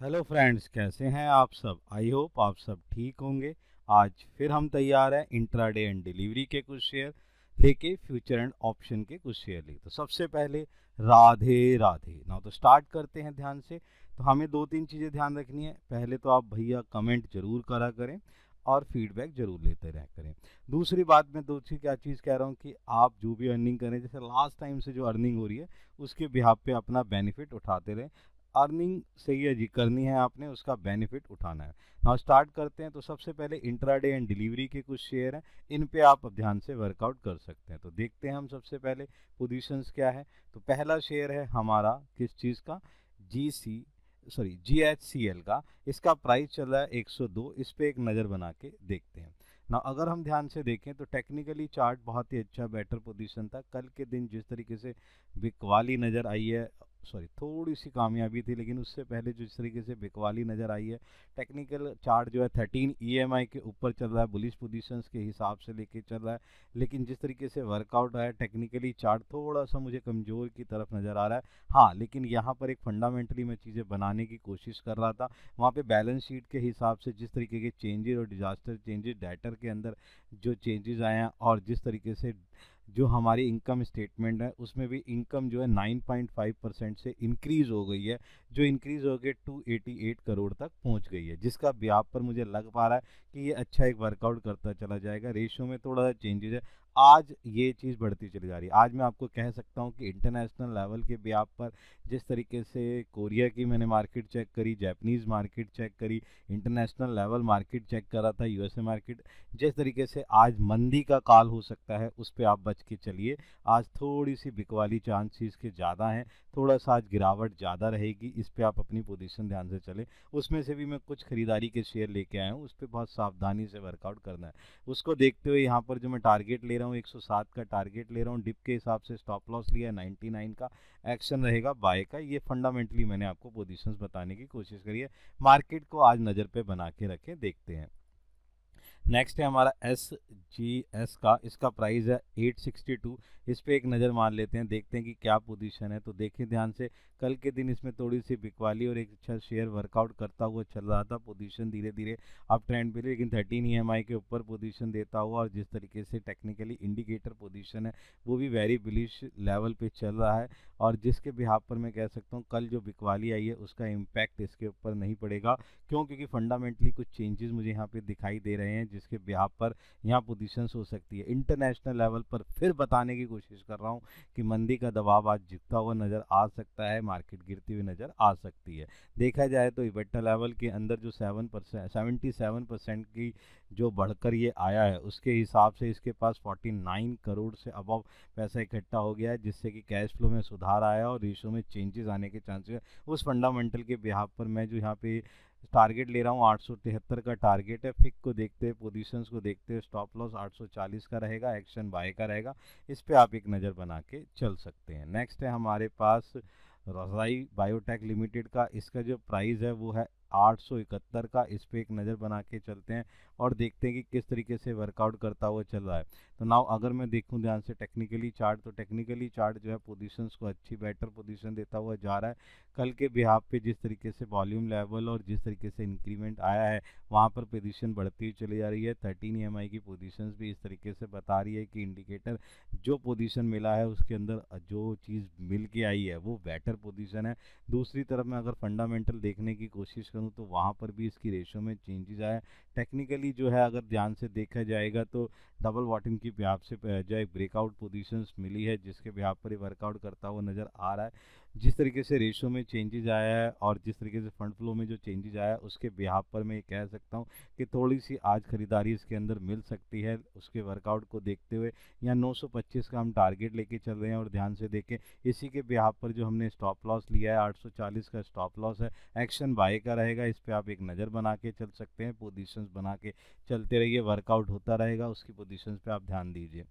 Hello friends, कैसे हैं आप सब। आई होप आप सब ठीक होंगे। आज फिर हम तैयार हैं इंट्राडे एंड डिलीवरी के कुछ शेयर लेके, फ्यूचर एंड ऑप्शन के कुछ शेयर लेके। तो सबसे पहले राधे राधे ना, तो स्टार्ट करते हैं ध्यान से। तो हमें दो तीन चीज़ें ध्यान रखनी है। पहले तो आप भैया कमेंट जरूर करा करें और फीडबैक जरूर लेते रहा करें। दूसरी बात, मैं दूसरी क्या चीज़ कह रहा हूँ कि आप जो भी अर्निंग करें, जैसे लास्ट टाइम से जो अर्निंग हो रही है उसके बिहाफ पे अपना बेनिफिट उठाते रहें। अर्निंग सही है जी, करनी है आपने, उसका बेनिफिट उठाना है। नाउ स्टार्ट करते हैं। तो सबसे पहले इंट्राडे एंड डिलीवरी के कुछ शेयर हैं, इन पे आप ध्यान से वर्कआउट कर सकते हैं। तो देखते हैं हम सबसे पहले पोजीशंस क्या है। तो पहला शेयर है हमारा किस चीज़ का, GHCL का। इसका प्राइस चल रहा है 102। इस पे एक नज़र बना के देखते हैं ना। अगर हम ध्यान से देखें तो टेक्निकली चार्ट बहुत ही अच्छा बेटर पोजीशन था। कल के दिन जिस तरीके से बिकवाली नज़र आई है, थोड़ी सी कामयाबी थी, लेकिन उससे पहले जिस तरीके से बिकवाली नज़र आई है, टेक्निकल चार्ट जो है 13 EMI के ऊपर चल रहा है, बुलिश पोजीशंस के हिसाब से लेके चल रहा है। लेकिन जिस तरीके से वर्कआउट आया, टेक्निकली चार्ट थोड़ा सा मुझे कमज़ोर की तरफ नज़र आ रहा है। हाँ, लेकिन यहाँ पर एक फंडामेंटली मैं चीज़ें बनाने की कोशिश कर रहा था। वहाँ पे बैलेंस शीट के हिसाब से जिस तरीके के चेंजेस और डिजास्टर चेंजेस डेटर के अंदर जो चेंजेस आए हैं, और जिस तरीके से जो हमारी इनकम स्टेटमेंट है उसमें भी इनकम जो है 9.5% से इंक्रीज हो गई है, जो इंक्रीज हो गई 288 करोड़ तक पहुंच गई है, जिसका ब्याज पर मुझे लग पा रहा है कि ये अच्छा एक वर्कआउट करता चला जाएगा। रेशियो में थोड़ा सा चेंजेस है, आज ये चीज़ बढ़ती चली जा रही है। आज मैं आपको कह सकता हूँ कि इंटरनेशनल लेवल के ब्याज पर जिस तरीके से कोरिया की मैंने मार्केट चेक करी, जापानीज़ मार्केट चेक करी, इंटरनेशनल लेवल मार्केट चेक करा था, यूएसए मार्केट, जिस तरीके से आज मंदी का काल हो सकता है उस पर आप बच के चलिए। आज थोड़ी सी बिकवाली चांसेस के ज़्यादा हैं, थोड़ा सा आज गिरावट ज़्यादा रहेगी, इस पे आप अपनी पोजीशन ध्यान से चलें। उसमें से भी मैं कुछ खरीदारी के शेयर लेके आया हूँ, उस पर बहुत सावधानी से वर्कआउट करना है। उसको देखते हुए यहाँ पर जो मैं टारगेट ले रहा हूँ 107 का टारगेट ले रहा हूँ, डिप के हिसाब से स्टॉप लॉस लिया है 99 का, एक्शन रहेगा बाय का। ये फंडामेंटली मैंने आपको पोजीशंस बताने की कोशिश करी है। मार्केट को आज नज़र पे बना के रखें, देखते हैं। नेक्स्ट है हमारा SGS का। इसका प्राइस है 862। इस पे एक नज़र मार लेते हैं, देखते हैं कि क्या पोजीशन है। तो देखिए ध्यान से, कल के दिन इसमें थोड़ी सी बिकवाली और एक अच्छा शेयर वर्कआउट करता हुआ चल रहा था। पोजीशन धीरे धीरे अप ट्रेंड पे, लेकिन 13 EMI के ऊपर पोजीशन देता हुआ, और जिस तरीके से टेक्निकली इंडिकेटर पोजीशन है वो भी वेरी बुलिश लेवल पे चल रहा है। और जिसके बिहाफ पर मैं कह सकता हूँ कल जो बिकवाली आई है उसका इम्पैक्ट इसके ऊपर नहीं पड़ेगा। क्यों? क्योंकि फंडामेंटली कुछ चेंजेस मुझे यहाँ पे दिखाई दे रहे हैं, जिसके बिहाफ पर यहाँ पोजीशंस हो सकती है। इंटरनेशनल लेवल पर फिर बताने की कोशिश कर रहा हूँ कि मंदी का दबाव आज जितना हुआ नज़र आ सकता है, मार्केट गिरती हुई नज़र आ सकती है। देखा जाए तो इबेटा लेवल के अंदर जो 77% की जो बढ़कर ये आया है, उसके हिसाब से इसके पास 49 करोड़ से अबव पैसा इकट्ठा हो गया है, जिससे कि कैश फ्लो में सुधार आया और रेशो में चेंजेस आने के चांसेस। उस फंडामेंटल के बिहाफ पर मैं जो यहाँ पे टारगेट ले रहा हूँ 873 का टारगेट है। फिक को देखते हुए, पोजीशंस को देखते हुए, स्टॉप लॉस 840 का रहेगा, एक्शन बाय का रहेगा। इस पे आप एक नज़र बना के चल सकते हैं। नेक्स्ट है हमारे पास रज़ाई बायोटेक लिमिटेड का। इसका जो प्राइस है वो है 871 का। इस पे एक नज़र बना के चलते हैं और देखते हैं कि किस तरीके से वर्कआउट करता हुआ चल रहा है। तो नाउ अगर मैं देखूं ध्यान से टेक्निकली चार्ट, तो टेक्निकली चार्ट जो है पोजीशंस को अच्छी बेटर पोजीशन देता हुआ जा रहा है। कल के बिहाफ पे जिस तरीके से वॉल्यूम लेवल और जिस तरीके से इंक्रीमेंट आया है, वहाँ पर पोजीशन बढ़ती हुई चली जा रही है। 13 EMI की पोजीशंस भी इस तरीके से बता रही है कि इंडिकेटर जो पोजीशन मिला है उसके अंदर जो चीज़ मिल के आई है वो बेटर पोजीशन है। दूसरी तरफ मैं अगर फंडामेंटल देखने की कोशिश करूँ तो वहाँ पर भी इसकी रेशो में चेंजेस आया। टेक्निकली जो है अगर ध्यान से देखा जाएगा तो डबल बॉटम की बिहाफ से जो एक ब्रेकआउट पोजीशंस मिली है, जिसके बिहाफ पर वर्कआउट करता हुआ नज़र आ रहा है। जिस तरीके से रेशो में चेंजेस आया है और जिस तरीके से फंड फ्लो में जो चेंजेस आया है, उसके बिहाफ पर मैं ये कह सकता हूँ कि थोड़ी सी आज खरीदारी इसके अंदर मिल सकती है। उसके वर्कआउट को देखते हुए यहाँ 925 का हम टारगेट लेके चल रहे हैं, और ध्यान से देखें इसी के बिहाफ पर जो हमने स्टॉप लॉस लिया है 840 का स्टॉप लॉस है, एक्शन बाय का रहेगा। इस पर आप एक नज़र बना के चल सकते हैं, पोजीशंस बना के चलते रहिए, वर्कआउट होता रहेगा, उसकी पोजीशंस पे आप ध्यान दीजिए।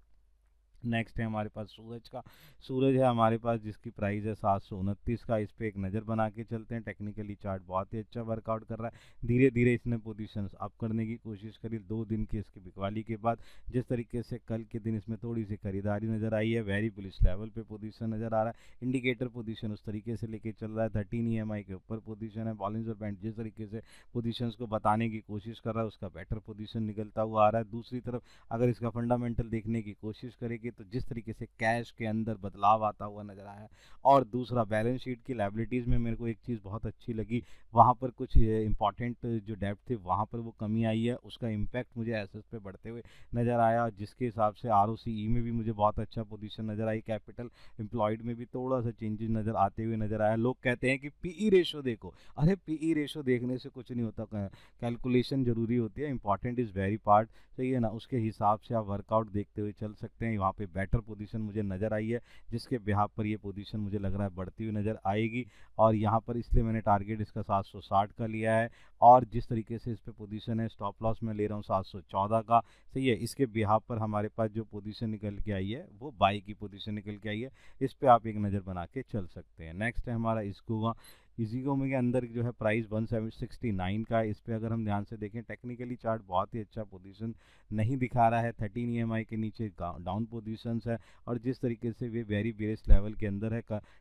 नेक्स्ट है हमारे पास सूरज का। सूरज है हमारे पास जिसकी प्राइस है 729 का। इस पे एक नज़र बना के चलते हैं। टेक्निकली चार्ट बहुत ही अच्छा वर्कआउट कर रहा है। धीरे धीरे इसने पोजीशंस अप करने की कोशिश करी 2 दिन की इसकी बिकवाली के बाद। जिस तरीके से कल के दिन इसमें थोड़ी सी खरीदारी नज़र आई है, वेरी बुलिश लेवल पे पोजीशन नज़र आ रहा है। इंडिकेटर पोजीशन उस तरीके से लेके चल रहा है। 13 EMI के ऊपर पोजीशन है। बॉलिंजर बैंड जिस तरीके से पोजीशंस को बताने की कोशिश कर रहा है उसका बेटर पोजीशन निकलता हुआ आ रहा है। दूसरी तरफ अगर इसका फंडामेंटल देखने की कोशिश करेंगे तो जिस तरीके से कैश के अंदर बदलाव आता हुआ नजर आया। और दूसरा बैलेंस शीट की लायबिलिटीज़ में मेरे को एक चीज़ बहुत अच्छी लगी, वहाँ पर कुछ इंपॉर्टेंट जो डेप्थ थे वहाँ पर वो कमी आई है, उसका इम्पैक्ट मुझे एसेस पे बढ़ते हुए नज़र आया। जिसके हिसाब से ROCE में भी मुझे बहुत अच्छा पोजीशन नज़र आई। कैपिटल एम्प्लॉयड में भी थोड़ा सा चेंजेस नज़र आते हुए नज़र आया। लोग कहते हैं कि PE रेशो देखो, अरे PE रेशो देखने से कुछ नहीं होता, कैलकुलेशन जरूरी होती है, इंपॉर्टेंट इज़ वेरी पार्ट, सही है ना। उसके हिसाब से आप वर्कआउट देखते हुए चल सकते हैं। वहाँ पे बेटर पोजीशन मुझे नज़र आई है, जिसके बिहाफ पर ये पोजीशन मुझे लग रहा है बढ़ती हुई नज़र आएगी। और यहाँ पर इसलिए मैंने टारगेट इसका 760 का लिया है। और जिस तरीके से इस पर पोजीशन है, स्टॉप लॉस मैं ले रहा हूँ 714 का, सही है। इसके बिहाफ पर हमारे पास जो पोजीशन निकल के आई है वो बाई की पोजीशन निकल के आई है। इस पर आप एक नज़र बना के चल सकते हैं। नेक्स्ट है हमारा इसको इजीगो में के अंदर जो है प्राइस 1769 का है। इस पे अगर हम ध्यान से देखें टेक्निकली चार्ट बहुत ही अच्छा पोजीशन नहीं दिखा रहा है। 13 EMI के नीचे डाउन पोजीशंस है। और जिस तरीके से वे वेरी बेस लेवल के अंदर है,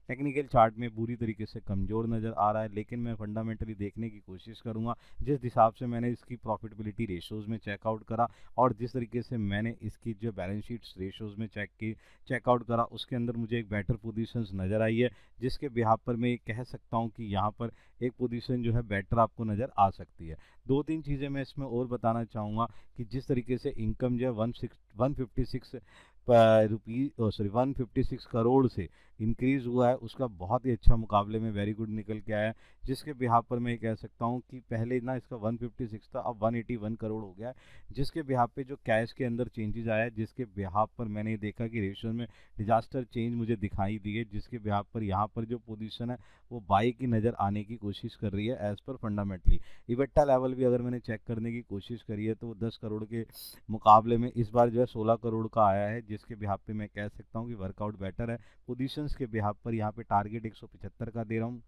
टेक्निकल चार्ट में बुरी तरीके से कमज़ोर नज़र आ रहा है। लेकिन मैं फंडामेंटली देखने की कोशिश करूँगा। जिस हिसाब से मैंने इसकी प्रॉफिटेबिलिटी रेशोज़ में चेकआउट करा और जिस तरीके से मैंने इसकी जो बैलेंस शीट्स रेशोज़ में चेकआउट करा, उसके अंदर मुझे एक बेटर पोजीशंस नज़र आई है। जिसके बिहाफ पर मैं कह सकता हूँ कि यहाँ पर एक पोजीशन जो है बेटर आपको नज़र आ सकती है। 2-3 चीज़ें मैं इसमें और बताना चाहूँगा कि जिस तरीके से इनकम जो है 156 रुपीज़, सॉरी 156 करोड़ से इंक्रीज़ हुआ है, उसका बहुत ही अच्छा मुकाबले में वेरी गुड निकल के आया है। जिसके बिहाफ पर मैं ये कह सकता हूँ कि पहले ना इसका 156 था, अब 181 करोड़ हो गया है। जिसके बिहाफ पे जो कैश के अंदर चेंजेस आया है, जिसके बिहाफ पर मैंने देखा कि रेशियो में डिजास्टर चेंज मुझे दिखाई दी है, जिसके बिहाफ पर यहाँ पर जो पोजीशन है वो बाई की नज़र आने की कोशिश कर रही है एज़ पर फंडामेंटली। इवेट्टा लेवल भी अगर मैंने चेक करने की कोशिश करी है तो वो 10 करोड़ के मुकाबले में इस बार जो है 16 करोड़ का आया है। जिसके बिहाफ पे मैं कह सकता हूँ कि वर्कआउट बेटर है। पोजीशंस के बिहाफ पर यहाँ पे टारगेट 175 का दे रहा हूँ,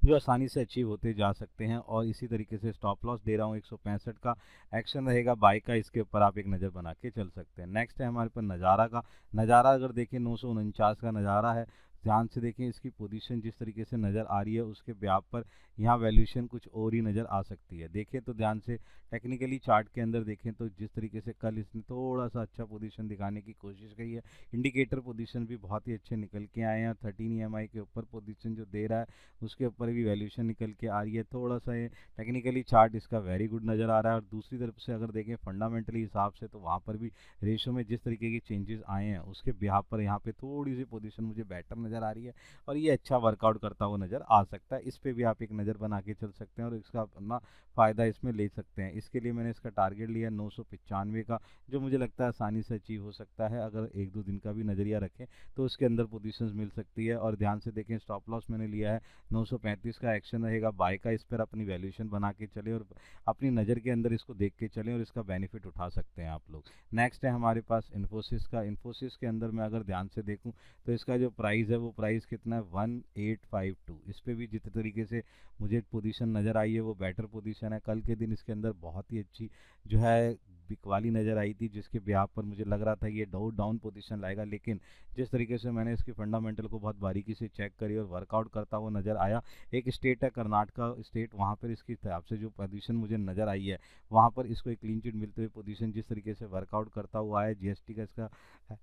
जो आसानी से अचीव होते जा सकते हैं। और इसी तरीके से स्टॉप लॉस दे रहा हूँ 165 का। एक्शन रहेगा बाई का, इसके ऊपर आप एक नज़र बना के चल सकते हैं। नेक्स्ट है हमारे पास नज़ारा का। नज़ारा अगर देखें 949 का नज़ारा है। ध्यान से देखें इसकी पोजीशन जिस तरीके से नज़र आ रही है, उसके ब्याप पर यहाँ वैल्यूएशन कुछ और ही नज़र आ सकती है। देखें तो ध्यान से टेक्निकली चार्ट के अंदर देखें तो जिस तरीके से कल इसने थोड़ा सा अच्छा पोजीशन दिखाने की कोशिश की है, इंडिकेटर पोजीशन भी बहुत ही अच्छे निकल के आए हैं। 13 EMI के ऊपर पोजीशन जो दे रहा है उसके ऊपर भी वैल्यूएशन निकल के आ रही है। थोड़ा सा ये टेक्निकली चार्ट इसका वेरी गुड नज़र आ रहा है। और दूसरी तरफ से अगर देखें फंडामेंटली हिसाब से तो वहाँ पर भी रेशो में जिस तरीके के चेंजेस आए हैं उसके बिहाफ पर यहाँ पे थोड़ी सी पोजीशन मुझे बेटर नज़र आ रही है और ये अच्छा वर्कआउट करता हुआ नज़र आ सकता है। इस पर भी आप एक नज़र बना के चल सकते हैं और इसका अपना फ़ायदा इसमें ले सकते हैं। इसके लिए मैंने इसका टारगेट लिया 995 का, जो मुझे लगता है आसानी से अचीव हो सकता है। अगर 1-2 दिन का भी नज़रिया रखें तो उसके अंदर पोजीशंस मिल सकती है। और ध्यान से देखें स्टॉप लॉस मैंने लिया है 935 का। एक्शन रहेगा बाय का। इस पर अपनी वैल्यूएशन बना के चले और अपनी नज़र के अंदर इसको देख के चलें और इसका बेनिफिट उठा सकते हैं आप लोग। नेक्स्ट है हमारे पास इन्फोसिस का। इन्फोसिस के अंदर मैं अगर ध्यान से देखूं तो इसका जो प्राइस है वो प्राइस कितना है 1852। इस पर भी जिस तरीके से मुझे पोजीशन नज़र आई है वो बेटर पोजीशन है। कल के दिन इसके अंदर बहुत ही अच्छी जो है बिकवाली नज़र आई थी, जिसके ब्याह पर मुझे लग रहा था ये डाउन पोजीशन लाएगा। लेकिन जिस तरीके से मैंने इसकी फंडामेंटल को बहुत बारीकी से चेक करी और वर्कआउट करता हुआ नज़र आया, एक स्टेट है कर्नाटका स्टेट, वहाँ पर इसकी हिसाब से जो पोजीशन मुझे नज़र आई है वहाँ पर इसको एक क्लीन चिट मिलते हुए पोजीशन जिस तरीके से वर्कआउट करता हुआ है, GST का इसका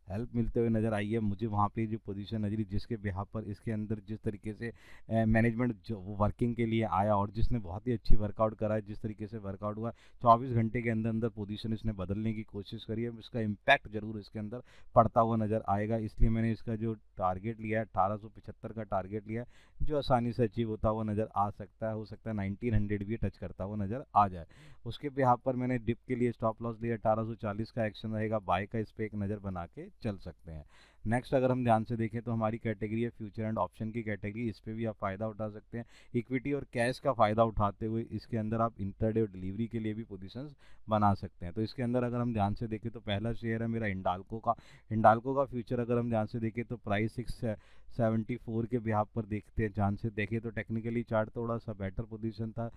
हेल्प मिलते हुए नज़र आई है मुझे वहाँ पे जो पोजीशन नजरी, जिसके बिहाफ पर इसके अंदर जिस तरीके से मैनेजमेंट जो वो वर्किंग के लिए आया और जिसने बहुत ही अच्छी वर्कआउट करा है, जिस तरीके से वर्कआउट हुआ 24 घंटे के अंदर अंदर पोजीशन इसने बदलने की कोशिश करी है, इसका इम्पैक्ट जरूर इसके अंदर पड़ता हुआ नज़र आएगा। इसलिए मैंने इसका जो टारगेट लिया है 1875 का टारगेट लिया है, जो आसानी से अचीव होता हुआ नज़र आ सकता है। हो सकता है 1900 भी टच करता हुआ नज़र आ जाए। उसके बिहाफ पर मैंने डिप के लिए स्टॉप लॉस लिया 1840 का। एक्शन रहेगा बाय का। इस पर एक नज़र बना के चल सकते हैं। नेक्स्ट अगर हम ध्यान से देखें तो हमारी कैटेगरी है फ्यूचर एंड ऑप्शन की कैटेगरी, इस पे भी आप फ़ायदा उठा सकते हैं। इक्विटी और कैश का फ़ायदा उठाते हुए इसके अंदर आप इंटरडे और डिलीवरी के लिए भी पोजीशंस बना सकते हैं। तो इसके अंदर अगर हम ध्यान से देखें तो पहला शेयर है मेरा हिंडाल्को का फ्यूचर अगर हम ध्यान से देखें तो प्राइस 674 के बिहाफ पर देखते हैं, ध्यान से देखें तो टेक्निकली चार्ट थोड़ा सा बेटर पोजीशन था।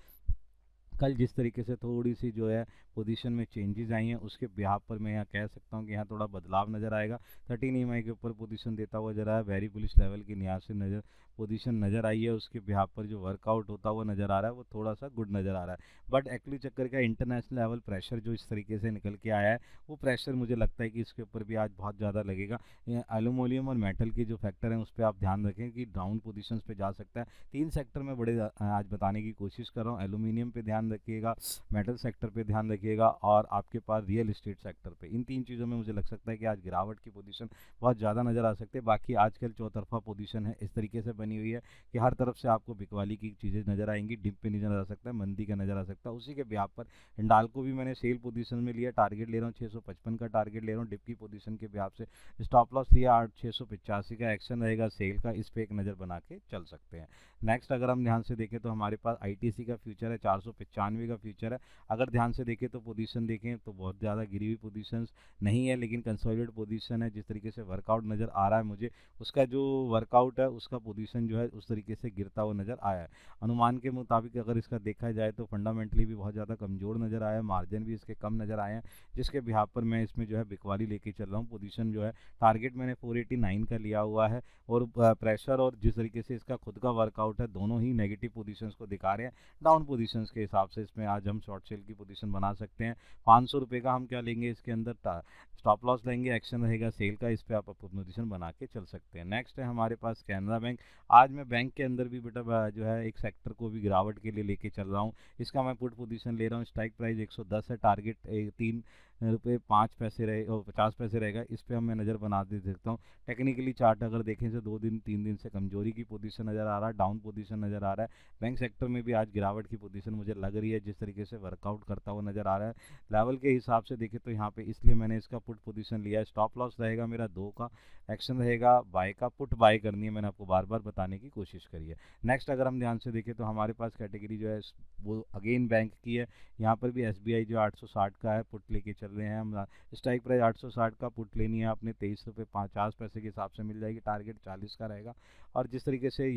कल जिस तरीके से थोड़ी सी जो है पोजीशन में चेंजेस आई हैं उसके बिहाफ पर मैं यहाँ कह सकता हूँ कि यहाँ थोड़ा बदलाव नज़र आएगा। 13 EMI के ऊपर पोजीशन देता हुआ जरा है, वेरी बुलिश लेवल की यहाँ से नज़र पोजीशन नज़र आई है, उसके बिहाफ पर जो वर्कआउट होता हुआ नज़र आ रहा है वो थोड़ा सा गुड नज़र आ रहा है। बट एक्चुअली चक्कर का इंटरनेशनल लेवल प्रेशर जो इस तरीके से निकल के आया है वो प्रेशर मुझे लगता है कि इसके ऊपर भी आज बहुत ज़्यादा लगेगा। एलुमिनियम और मेटल के जो फैक्टर हैं उस पर आप ध्यान रखें कि डाउन पोजीशंस पे जा सकता है। 3 सेक्टर में बड़े आज बताने की कोशिश कर रहा हूँ। एलुमिनियम पे ध्यान रखिएगा, मेटल सेक्टर पे ध्यान रखिएगा और आपके पास रियल एस्टेट सेक्टर पे, इन 3 चीज़ों में मुझे लग सकता है कि आज गिरावट की पोजीशन बहुत ज़्यादा नज़र आ सकती है। बाकी आजकल चौतरफा पोजीशन है इस तरीके से बनी हुई है कि हर तरफ से आपको बिकवाली की चीज़ें नज़र आएंगी, डिप पे नज़र आ सकता है, मंदी का नज़र आ सकता है। उसी के ब्याह पर हिंडाल्को भी मैंने सेल पोजीशन में लिया, टारगेट ले रहा हूँ 655 का टारगेट ले रहा हूँ डिप की पोजीशन के ब्याह से, स्टॉप लॉस लिया 685 का, एक्शन रहेगा सेल का, इस पर एक नज़र बना के चल सकते हैं। नेक्स्ट अगर हम ध्यान से देखें तो हमारे पास आईटीसी का फ्यूचर है, 495 का फ्यूचर है। अगर ध्यान से देखें तो पोजीशन देखें तो बहुत ज़्यादा गिरी हुई पोजीशंस नहीं है, लेकिन कंसोलिडेट पोजीशन है। जिस तरीके से वर्कआउट नज़र आ रहा है मुझे, उसका जो वर्कआउट है उसका पोजीशन जो है उस तरीके से गिरता हुआ नज़र आया है। अनुमान के मुताबिक अगर इसका देखा जाए तो फंडामेंटली भी बहुत ज़्यादा कमज़ोर नज़र आया है, मार्जिन भी इसके कम नज़र आए हैं, जिसके बिहाफ पर मैं इसमें जो है बिकवाली लेके चल रहा हूँ। पोजीशन जो है टारगेट मैंने 489 का लिया हुआ है और प्रेशर और जिस तरीके से इसका खुद का वर्कआउट है दोनों ही नेगेटिव पोजीशंस को दिखा रहे हैं। डाउन पोजीशंस के हिसाब से इसमें आज हम शॉर्ट सेल की पोजीशन बना सकते हैं। 500 रुपये का हम क्या लेंगे इसके अंदर, स्टॉप लॉस लेंगे, एक्शन रहेगा सेल का, इस पे आप पोजीशन बना के चल सकते हैं। नेक्स्ट है हमारे पास कैनरा बैंक। आज मैं बैंक के अंदर भी बेटा जो है एक सेक्टर को भी गिरावट के लिए लेके चल रहा हूँ। इसका मैं पुट पोजीशन ले रहा हूँ, स्ट्राइक प्राइस 110 है, टारगेट 3 रुपये 5 पैसे रहे और 50 पैसे रहेगा, इस पर हम मैं नज़र बना दे सकता हूँ। टेक्निकली चार्ट अगर देखें तो 2 दिन 3 दिन से कमजोरी की पोजीशन नज़र आ रहा है, डाउन पोजीशन नज़र आ रहा है। बैंक सेक्टर में भी आज गिरावट की पोजीशन मुझे लग रही है, जिस तरीके से वर्कआउट करता हुआ नज़र आ रहा है लेवल के हिसाब से देखें तो यहाँ पे, इसलिए मैंने इसका पुट पोजीशन लिया है। स्टॉप लॉस रहेगा मेरा 2 का, एक्शन रहेगा बाय का, पुट बाय करनी है, मैंने आपको बार बार बताने की कोशिश करी है। नेक्स्ट अगर हम ध्यान से देखें तो हमारे पास कैटेगरी जो है वो अगेन बैंक की है। यहाँ पर भी एसबीआई जो 860 का है पुट लेके चल रहे हैं हम। स्ट्राइक प्राइस 860 का पुट लेनी है आपने, 23 रुपये 50 पैसे के हिसाब से मिल जाएगी, टारगेट 40 का रहेगा। और जिस तरीके से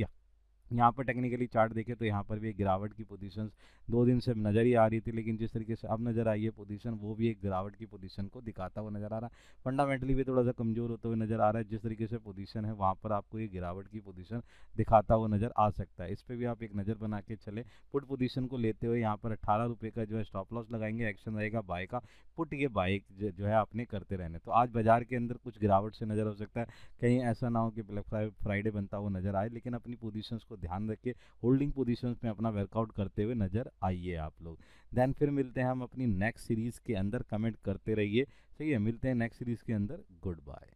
यहाँ पर टेक्निकली चार्ट देखें तो यहाँ पर भी एक गिरावट की पोजीशंस 2 दिन से नज़र ही आ रही थी, लेकिन जिस तरीके से अब नज़र आई है पोजीशन वो भी एक गिरावट की पोजीशन को दिखाता हुआ नज़र आ रहा है। फंडामेंटली भी थोड़ा सा कमज़ोर होता हुआ नज़र आ रहा है, जिस तरीके से पोजीशन है वहाँ पर आपको ये गिरावट की पोजीशन दिखाता हुआ नज़र आ सकता है। इस पर भी आप एक नज़र बना के चले। पुट पोजीशन को लेते हुए यहाँ पर 18 रुपये का जो है स्टॉप लॉस लगाएंगे, एक्शन रहेगा बाय का, पुट ये बाय जो है आपने करते रहने। तो आज बाजार के अंदर कुछ गिरावट से नज़र हो सकता है, कहीं ऐसा ना हो कि ब्लैक फ्राइडे बनता हुआ नज़र आए, लेकिन अपनी पोजीशंस को ध्यान रख के होल्डिंग पोजीशंस में अपना वर्कआउट करते हुए नज़र आइए आप लोग। देन फिर मिलते हैं हम अपनी नेक्स्ट सीरीज़ के अंदर, कमेंट करते रहिए, सही है, मिलते हैं नेक्स्ट सीरीज़ के अंदर, गुड बाय।